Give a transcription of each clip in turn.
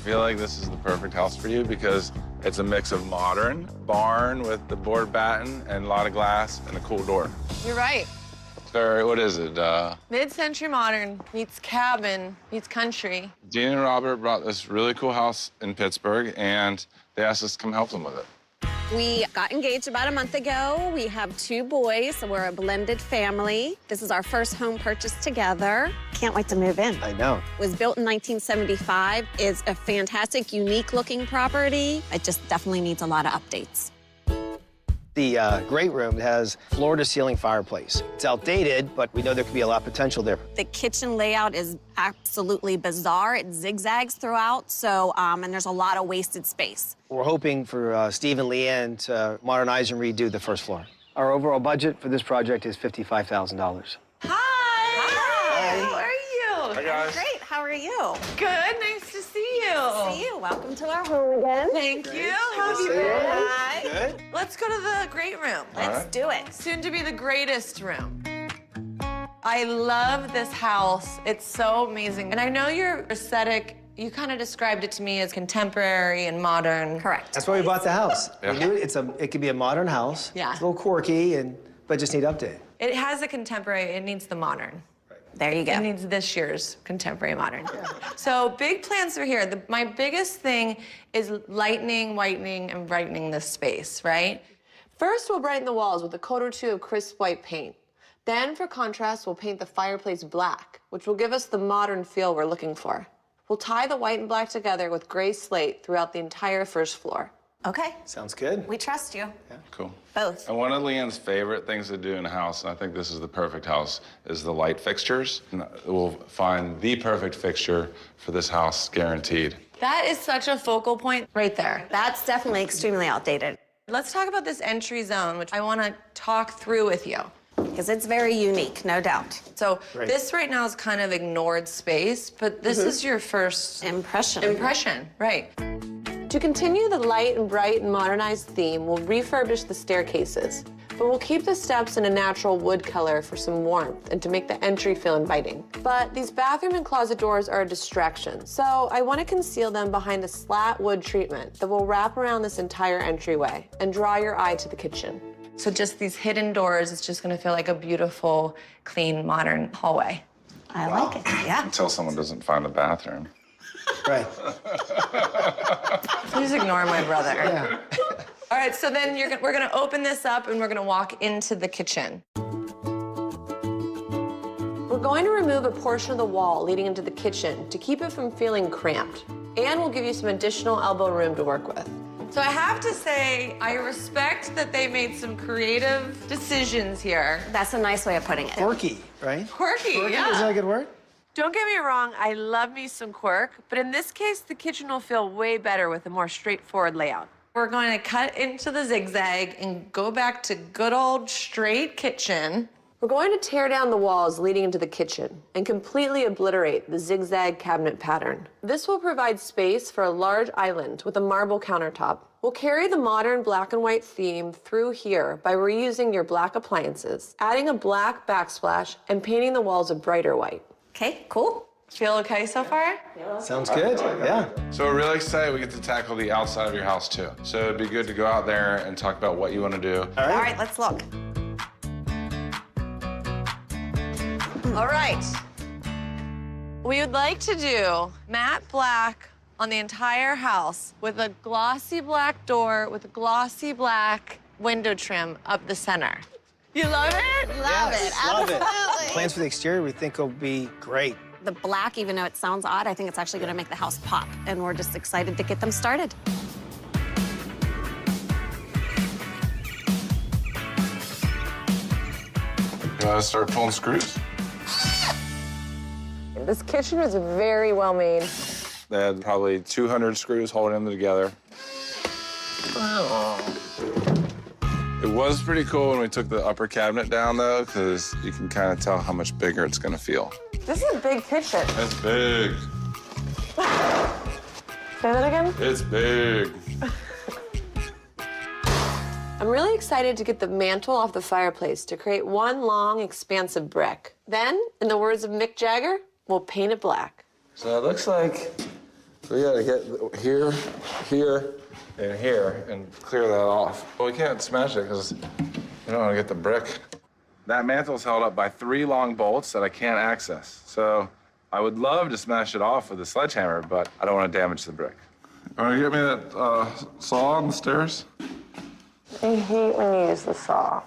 feel like this is the perfect house for you because it's a mix of modern, barn with the board batten and a lot of glass and a cool door. You're right. So, what is it? Mid-century modern meets cabin meets country. Dean and Robert brought this really cool house in Pittsburgh, and they asked us to come help them with it. We got engaged about a month ago. We have 2 boys, so we're a blended family. This is our first home purchase together. Can't wait to move in. I know. It was built in 1975. It's a fantastic, unique-looking property. It just definitely needs a lot of updates. The great room has floor-to-ceiling fireplace. It's outdated, but we know there could be a lot of potential there. The kitchen layout is absolutely bizarre. It zigzags throughout, so, and there's a lot of wasted space. We're hoping for Steve and Leanne to modernize and redo the first floor. Our overall budget for this project is $55,000. Hi! How are you? Hi, guys. Great, how are you? Good, nice to see you. See you, welcome to our home again. Thank you. How have you been? Hi. Good. Let's go to the great room. Let's do it. Soon to be the greatest room. I love this house. It's so amazing. And I know your aesthetic, you kind of described it to me as contemporary and modern. Correct. That's why we bought the house. Yeah. We knew it could be a modern house. Yeah. It's a little quirky, but just need update. It has a contemporary, it needs the modern. There you It go. needs this year's contemporary modern. So big plans are here. My biggest thing is lightening, whitening, and brightening this space, right? First, we'll brighten the walls with a coat or 2 of crisp white paint. Then, for contrast, we'll paint the fireplace black, which will give us the modern feel we're looking for. We'll tie the white and black together with gray slate throughout the entire first floor. Okay, Sounds good. we trust you. Cool. Both. And one of Leanne's favorite things to do in a house, and I think this is the perfect house, is the light fixtures. And we'll find the perfect fixture for this house, guaranteed. That is such a focal point right there. That's definitely extremely outdated Let's talk about this entry zone, which I want to talk through with you. because it's very unique, no doubt. So Right. this right now is kind of ignored space, but this is your first Impression. right. To continue the light and bright and modernized theme, we'll refurbish the staircases, but we'll keep the steps in a natural wood color for some warmth and to make the entry feel inviting. But these bathroom and closet doors are a distraction, so I want to conceal them behind a slat wood treatment that will wrap around this entire entryway and draw your eye to the kitchen. So just these hidden doors, it's just going to feel like a beautiful, clean, modern hallway. I like it, yeah. Until someone doesn't find the bathroom. Right. Please ignore my brother. Yeah. All right, so then we're gonna open this up and we're gonna walk into the kitchen. We're going to remove a portion of the wall leading into the kitchen to keep it from feeling cramped. And we'll give you some additional elbow room to work with. So I have to say, I respect that they made some creative decisions here. That's a nice way of putting it. Quirky, right? Quirky, Quirky, yeah. is that a good word? Don't get me wrong, I love me some quirk, but in this case, the kitchen will feel way better with a more straightforward layout. We're going to cut into the zigzag and go back to good old straight kitchen. We're going to tear down the walls leading into the kitchen and completely obliterate the zigzag cabinet pattern. This will provide space for a large island with a marble countertop. We'll carry the modern black and white theme through here by reusing your black appliances, adding a black backsplash, and painting the walls a brighter white. Okay, cool. Feel okay so far? Sounds good, yeah. So we're really excited we get to tackle the outside of your house too. So it'd be good to go out there and talk about what you want to do. All All right, let's look. All right. We would like to do matte black on the entire house with a glossy black door with a glossy black window trim up the center. You love it? Love Yes, it, love it. absolutely. Plans for the exterior we think will be great. The black, even though it sounds odd, I think it's actually gonna make the house pop, and we're just excited to get them started. You want to start pulling screws? This kitchen is very well made. They had probably 200 screws holding them together. It was pretty cool when we took the upper cabinet down, though, because you can kind of tell how much bigger it's going to feel. This is a big kitchen. It's big. Say that again? It's big. I'm really excited to get the mantle off the fireplace to create one long, expansive brick. Then, in the words of Mick Jagger, we'll paint it black. So it looks like We gotta get here, here, and here, and clear that off. Well, we can't smash it because we don't want to get the brick. That mantle's held up by 3 long bolts that I can't access. So I would love to smash it off with a sledgehammer, but I don't want to damage the brick. Want to get me that saw on the stairs? I hate when you use the saw.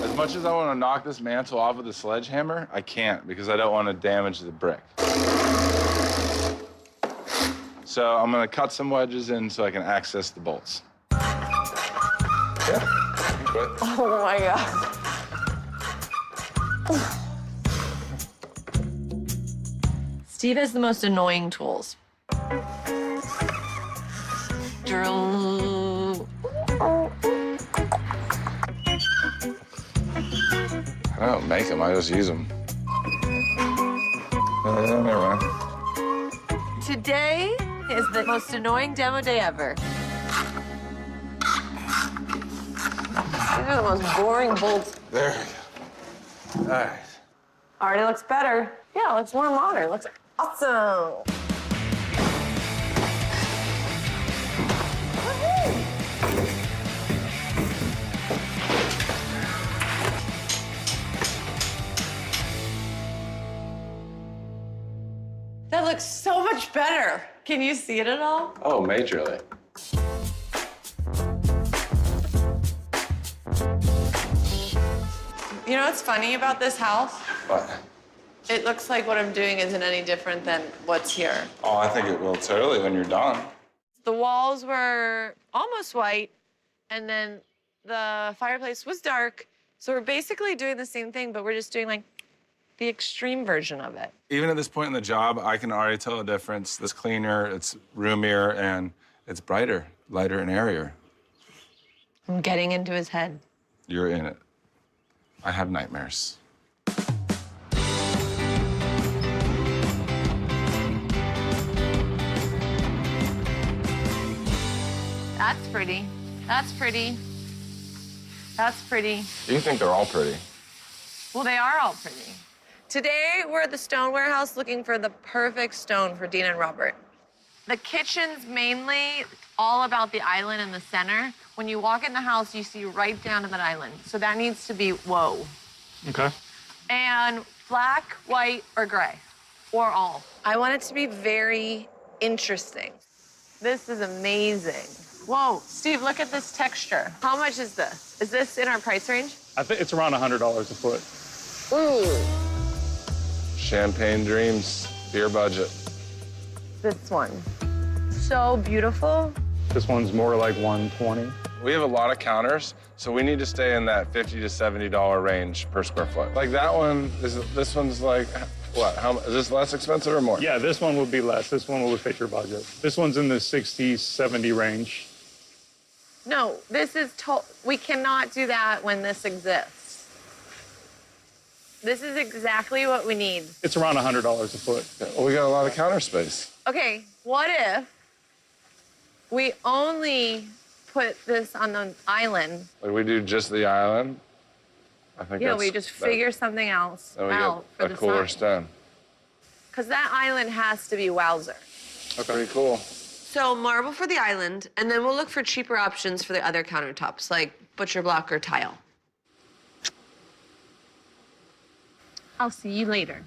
As much as I want to knock this mantle off with a sledgehammer, I can't because I don't want to damage the brick. So I'm gonna cut some wedges in so I can access the bolts. Yeah. Good. Oh my God. Steve has the most annoying tools. Drill. I don't make them, I just use them. Never mind. Today is the most annoying demo day ever. These are the most boring bolts. There we go. All right. Already looks better. Yeah, it looks more modern. It looks awesome. That looks so much better. Can you see it at all? Oh, majorly. You know what's funny about this house? What? It looks like what I'm doing isn't any different than what's here. Oh, I think it will totally when you're done. The walls were almost white, and then the fireplace was dark. So we're basically doing the same thing, but we're just doing like the extreme version of it. Even at this point in the job, I can already tell a difference. It's cleaner, it's roomier, and it's brighter, lighter, and airier. I'm getting into his head. You're in it. I have nightmares. That's pretty. That's pretty. That's pretty. You think they're all pretty? Well, they are all pretty. Today, we're at the stone warehouse looking for the perfect stone for Dean and Robert. The kitchen's mainly all about the island in the center. When you walk in the house, you see right down to that island. So that needs to be whoa. Okay. And black, white, or gray, or all. I want it to be very interesting. This is amazing. Whoa, Steve, look at this texture. How much is this? Is this in our price range? I think it's around $100 a foot. Ooh, Champagne dreams, beer budget. this one. So beautiful. This one's more like 120. We have a lot of counters, so we need to stay in that $50 to $70 range per square foot. Like that one, this one's like, what? Is this less expensive or more? Yeah, this one would be less. This one would fit your budget. This one's in the 60, 70 range. No, this is, we cannot do that when this exists. This is exactly what we need. It's around $100 a foot. Well, we got a lot of counter space. Okay, what if we only put this on the island? Like we do just the island. I think Yeah, we just figure something else then we out for get the a cooler sign. stone. Because that island has to be wowzer. Pretty cool. So marble for the island, and then we'll look for cheaper options for the other countertops, like butcher block or tile. I'll see you later.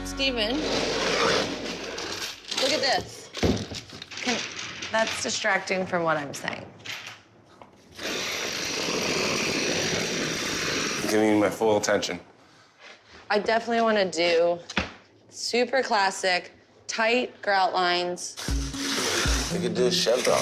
Steven, look at this. That's distracting from what I'm saying. Giving you my full attention. I definitely want to do super classic, tight grout lines. We could do a chevron.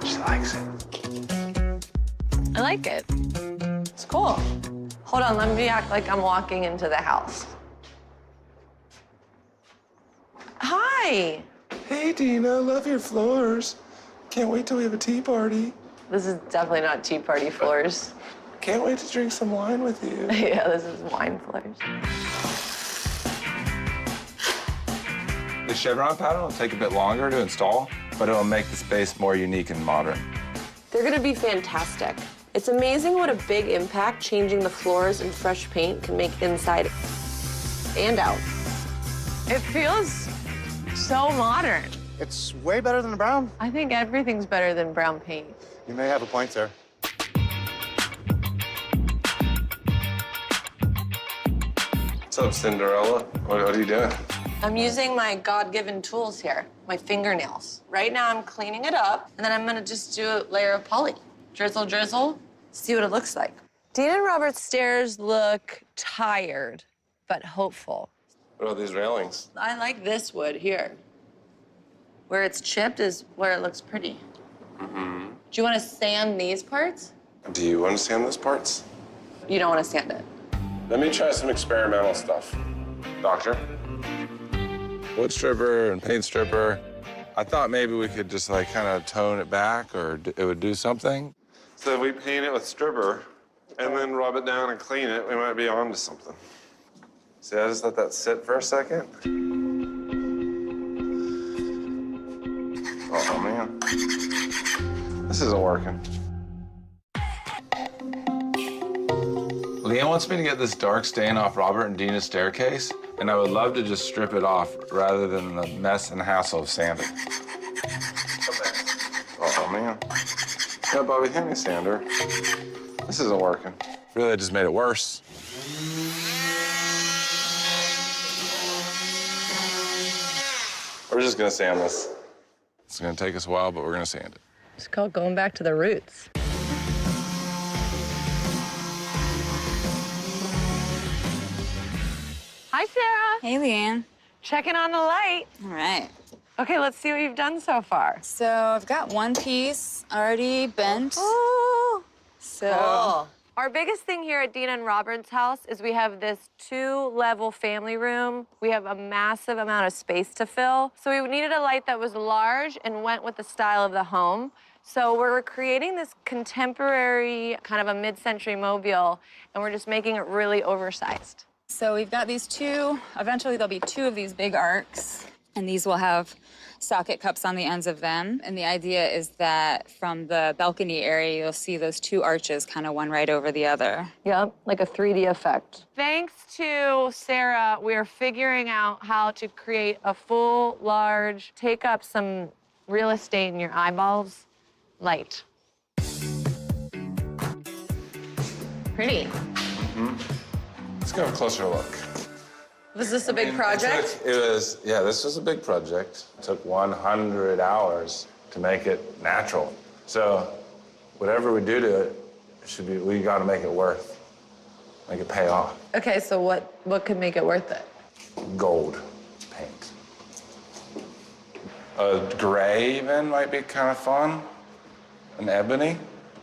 She likes it. I like it. It's cool. Hold on, let me act like I'm walking into the house. Hi. Hey, Dina, love your floors. Can't wait till we have a tea party. This is definitely not tea party floors. Can't wait to drink some wine with you. Yeah, this is wine floors. The chevron pattern will take a bit longer to install, but it'll make the space more unique and modern. They're gonna be fantastic. It's amazing what a big impact changing the floors and fresh paint can make inside and out. It feels so modern. It's way better than the brown. I think everything's better than brown paint. You may have a point there. What's up, Cinderella? What are you doing? I'm using my God-given tools here, my fingernails. Right now I'm cleaning it up, and then I'm gonna just do a layer of poly. Drizzle, drizzle, see what it looks like. Dean and Robert's stairs look tired, but hopeful. What about these railings? I like this wood here. Where it's chipped is where it looks pretty. Mm-hmm. Do you want to sand these parts? Do you want to sand those parts? You don't want to sand it. Let me try some experimental stuff. Doctor? Wood stripper and paint stripper. I thought maybe we could just like kind of tone it back or it would do something. So if we paint it with stripper and then rub it down and clean it, we might be onto something. See, I just let that sit for a second. Oh, man. This isn't working. Leanne wants me to get this dark stain off Robert and Dina's staircase, and I would love to just strip it off rather than the mess and hassle of sanding. Oh, man. Yeah, Bobby, hand me a sander. This isn't working. Really, it just made it worse. We're just gonna sand this. It's gonna take us a while, but we're gonna sand it. It's called going back to the roots. Hi, Sarah. Hey, Leanne. Checking on the light. All right. Okay, let's see what you've done so far. So I've got one piece already bent. Oh, So cool. Our biggest thing here at Dina and Robert's house is we have this 2-level family room. We have a massive amount of space to fill. So we needed a light that was large and went with the style of the home. So we're creating this contemporary, kind of a mid-century mobile, and we're just making it really oversized. So we've got these two, eventually there'll be two of these big arcs, and these will have socket cups on the ends of them. And the idea is that from the balcony area, you'll see those two arches kind of one right over the other. Yep, like a 3D effect. Thanks to Sarah, we are figuring out how to create a full, large, take up some real estate in your eyeballs light. Pretty. Let's go have a closer look. Was this a big project? It was, yeah, this was a big project. It took 100 hours to make it natural. So whatever we do to it, we gotta make it make it pay off. Okay, so what could make it worth it? Gold paint. Gray even might be kind of fun. An ebony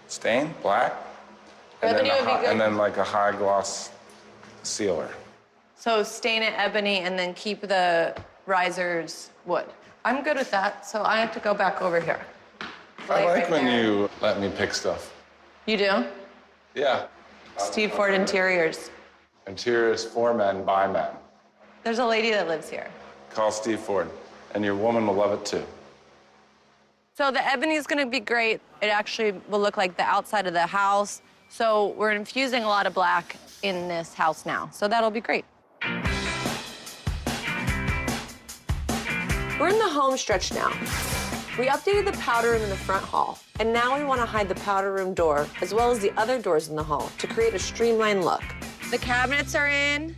stain, black. Ebony would be good. And then like a high gloss sealer. So stain it ebony and then keep the risers wood. I'm good with that, so I have to go back over here. I like right when there. you let me pick stuff. You do? Yeah. Steve Ford Interiors. Interiors for men, by men. There's a lady that lives here. Call Steve Ford, and your woman will love it too. So the ebony is gonna be great. It actually will look like the outside of the house. So we're infusing a lot of black in this house now. So that'll be great. We're in the home stretch now. We updated the powder room in the front hall, and now we want to hide the powder room door as well as the other doors in the hall to create a streamlined look. The cabinets are in.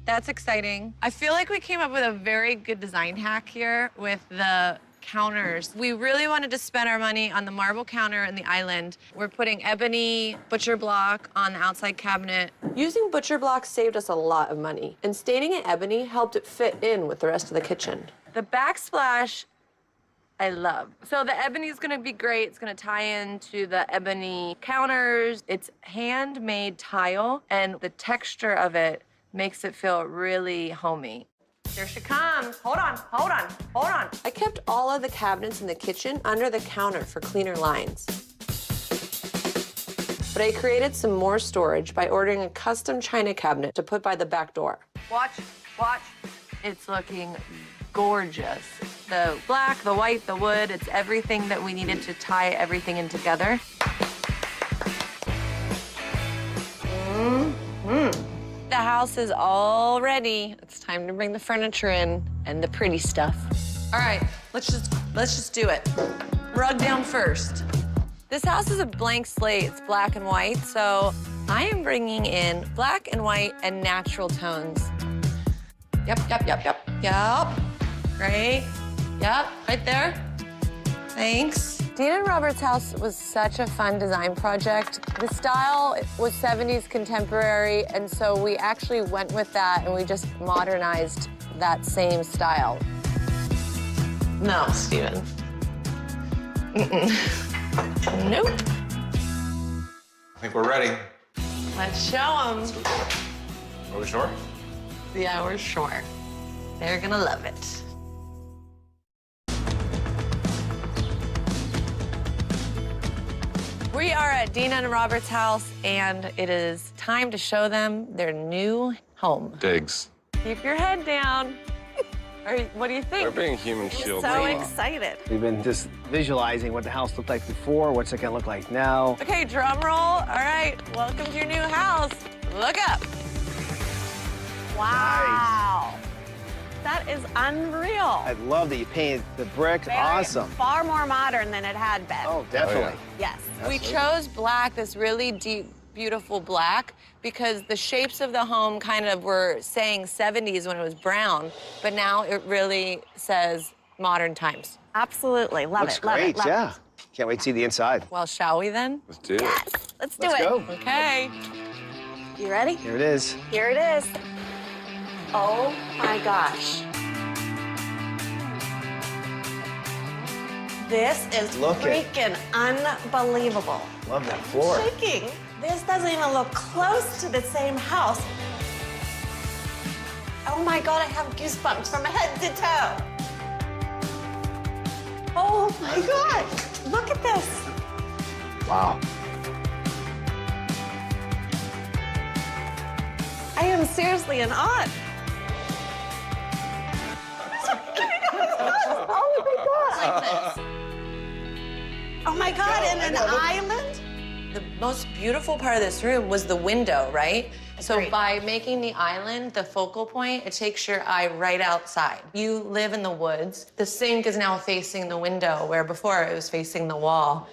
That's exciting. I feel like we came up with a very good design hack here with the counters. We really wanted to spend our money on the marble counter and the island. We're putting ebony butcher block on the outside cabinet. Using butcher block saved us a lot of money, and staining it ebony helped it fit in with the rest of the kitchen. The backsplash, I love. So the ebony is gonna be great. It's gonna tie into the ebony counters. It's handmade tile, and the texture of it makes it feel really homey. Here she comes. Hold on, hold on, hold on. I kept all of the cabinets in the kitchen under the counter for cleaner lines. But I created some more storage by ordering a custom china cabinet to put by the back door. Watch, watch. It's looking gorgeous. The black, the white, the wood, it's everything that we needed to tie everything in together. The house is all ready. It's time to bring the furniture in and the pretty stuff. All right, let's just do it. Rug down first. This house is a blank slate. It's black and white, so I am bringing in black and white and natural tones. Yep. Great. Yep, right there. Thanks. Dean and Robert's house was such a fun design project. The style was 70s contemporary, and so we actually went with that and we just modernized that same style. No, Steven. Nope. I think we're ready. Let's show them. Are we sure? Yeah, we're sure. They're gonna love it. We are at Dina and Robert's house, and it is time to show them their new home. Digs. Keep your head down. What do you They're think? being human shield. So excited. We've been just visualizing what the house looked like before, what's it gonna look like now. Okay, drum roll. All right, welcome to your new house. Look up. Wow. That is unreal. I love that you painted the brick. Very- Awesome. Far more modern than it had been. Oh, definitely. Yes. We chose black, this really deep, beautiful black, because the shapes of the home kind of were saying 70s when it was brown, but now it really says modern times. Absolutely. Love Looks it. Love great, it. Love yeah. it. Can't wait to see the inside. Well, shall we then? Let's do it. Yes. Let's do Let's it. go. Okay. You ready? Here it is. Here it is. Oh my gosh. This is Look at- freaking unbelievable. Love that floor. Shaking. This doesn't even look close to the same house. Oh my God, I have goosebumps from head to toe. Oh my God, look at this. Wow. I am seriously in awe. Oh my God, and an island? The most beautiful part of this room was the window, right? So Agreed. by making the island the focal point, it takes your eye right outside. You live in the woods. The sink is now facing the window, where before it was facing the wall.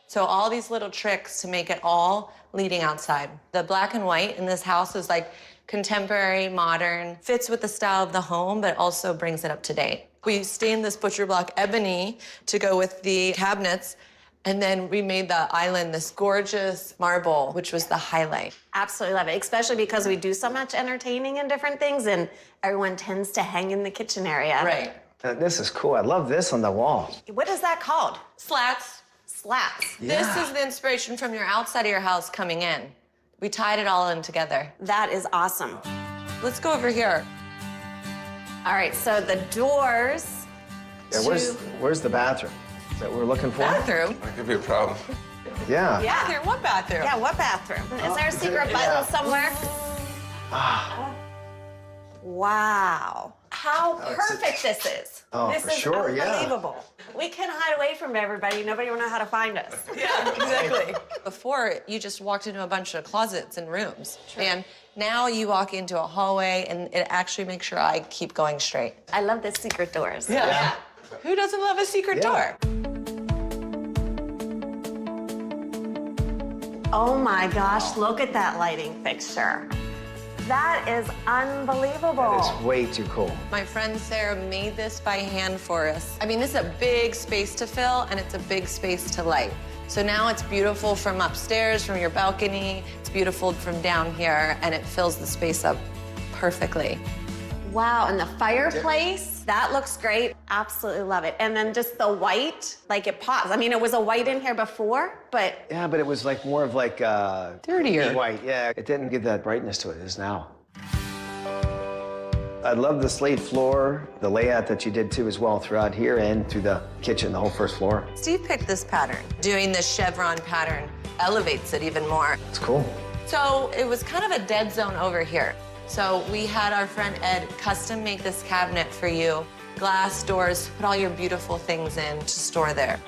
So all these little tricks to make it all leading outside. The black and white in this house is like contemporary, modern, fits with the style of the home, but also brings it up to date. We stained this butcher block ebony to go with the cabinets, and then we made the island this gorgeous marble, which was the highlight. Absolutely love it, especially because we do so much entertaining and different things, and everyone tends to hang in the kitchen area. Right. This is cool. I love this on the wall. What is that called? Slats. Slats. This is the inspiration from your outside of your house coming in. We tied it all in together. That is awesome. Let's go over here. All right, so the doors. Yeah, where's the bathroom? Is that what we're looking for? Bathroom? That could be a problem. Yeah. Yeah. Bathroom? What bathroom? Yeah, what bathroom? Is there a secret button somewhere? Wow. How perfect this is. Oh, this for is sure, yeah. unbelievable. We can hide away from everybody. Nobody will know how to find us. Yeah, exactly. Before, you just walked into a bunch of closets and rooms. And now you walk into a hallway, and it actually makes your eye keep going straight. I love the secret doors. Yeah. Who doesn't love a secret Yeah. door? Oh my gosh, look at that lighting fixture. That is unbelievable. It's way too cool. My friend Sarah made this by hand for us. I mean, this is a big space to fill, and it's a big space to light. So now it's beautiful from upstairs, from your balcony. It's beautiful from down here, and it fills the space up perfectly. Wow, and the fireplace, that looks great. Absolutely love it. And then just the white, like it pops. I mean, it was a white in here before, but Yeah, but it was like more of like Dirtier. white. Yeah, it didn't give that brightness to it as now. I love the slate floor, the layout that you did too as well throughout here and through the kitchen, the whole first floor. Steve picked this pattern. Doing this chevron pattern elevates it even more. It's cool. So it was kind of a dead zone over here. So we had our friend Ed custom make this cabinet for you. Glass doors, put all your beautiful things in to store there.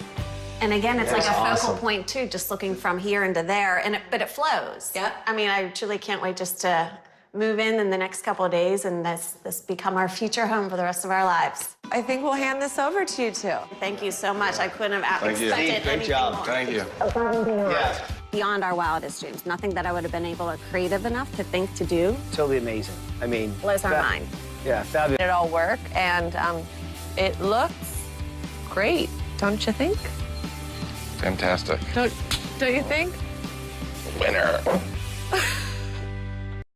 And again, it's like a That's focal awesome. point too, just looking from here into there, but it flows. Yep. I mean, I truly can't wait just to move in the next couple of days and this become our future home for the rest of our lives. I think we'll hand this over to you two. Thank you so much. I couldn't have Thank you. expected Great anything job. more. Thank you. Yeah, Beyond our wildest dreams, nothing that I would have been able or creative enough to think to do totally amazing. I mean, blows our mind. Yeah, fabulous. It all work, and it looks great, don't you think? Fantastic. Don't you think? Winner.